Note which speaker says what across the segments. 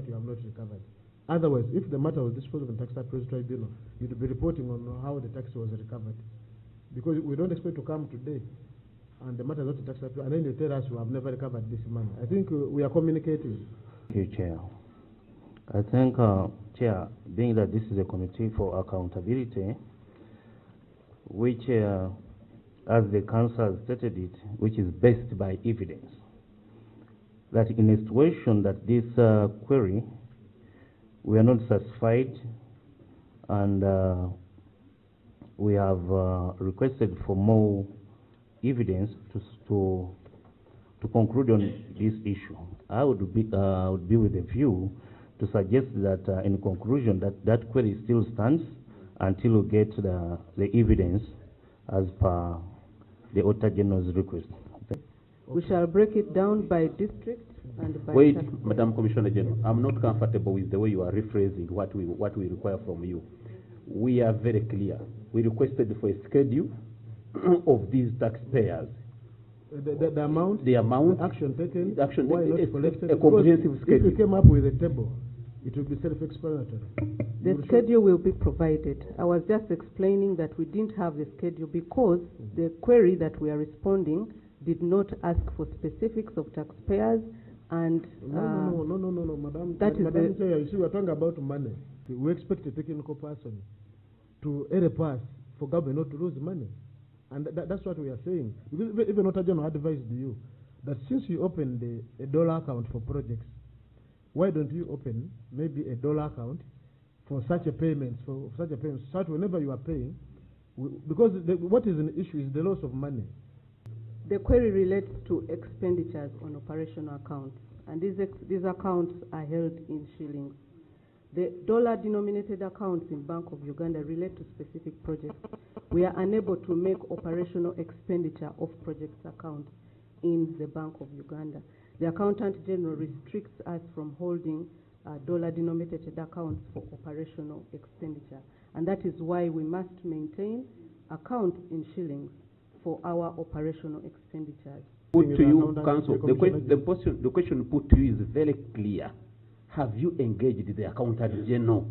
Speaker 1: you have not recovered. Otherwise, if the matter was disposed of in Tax Appeals Tribunal, you'd be reporting on how the tax was recovered. Because we don't expect to come today and the matter is not in Tax Appeals, and then you tell us we have never recovered this money. I think we are communicating.
Speaker 2: Thank you, Chair. I think, Chair, being that this is a committee for accountability, which, as the council has stated it, which is based by evidence, that in a situation that this query, we are not satisfied, and we have requested for more evidence to conclude on this issue. I would be with a view to suggest that in conclusion that query still stands until we get the evidence as per the Auditor General's request.
Speaker 3: We shall break it down by district and by...
Speaker 4: Wait, Madam Commissioner General, I'm not comfortable with the way you are rephrasing what we require from you. We are very clear. We requested for a schedule of these taxpayers.
Speaker 1: The amount,
Speaker 4: the
Speaker 1: action taken,
Speaker 4: why not
Speaker 1: collected?
Speaker 4: A comprehensive schedule.
Speaker 1: If you came up with a table, it will be self-explanatory.
Speaker 3: The schedule will be provided. I was just explaining that we didn't have the schedule because the query that we are responding did not ask for specifics of taxpayers, and
Speaker 1: no, Madam. Madam Chair, you see, we are talking about money. We expect a technical person to help us for government not to lose money. And that's what we are saying. Even Auditor General advised you that since you opened a dollar account for projects, why don't you open maybe a dollar account for such a payment, so that whenever you are paying, because what is an issue is the loss of money.
Speaker 3: The query relates to expenditures on operational accounts, and these accounts are held in shillings. The dollar-denominated accounts in Bank of Uganda relate to specific projects. We are unable to make operational expenditure of projects accounts in the Bank of Uganda. The Accountant General restricts us from holding dollar-denominated accounts for operational expenditure, and that is why we must maintain accounts in shillings for our operational expenditures.
Speaker 4: Put to you, Council, the question put to you is very clear. Have you engaged the Accountant General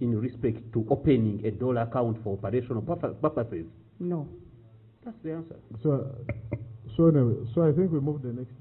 Speaker 4: in respect to opening a dollar account for operational purposes?
Speaker 3: No.
Speaker 4: That's the answer.
Speaker 1: So anyway, I think we move the next.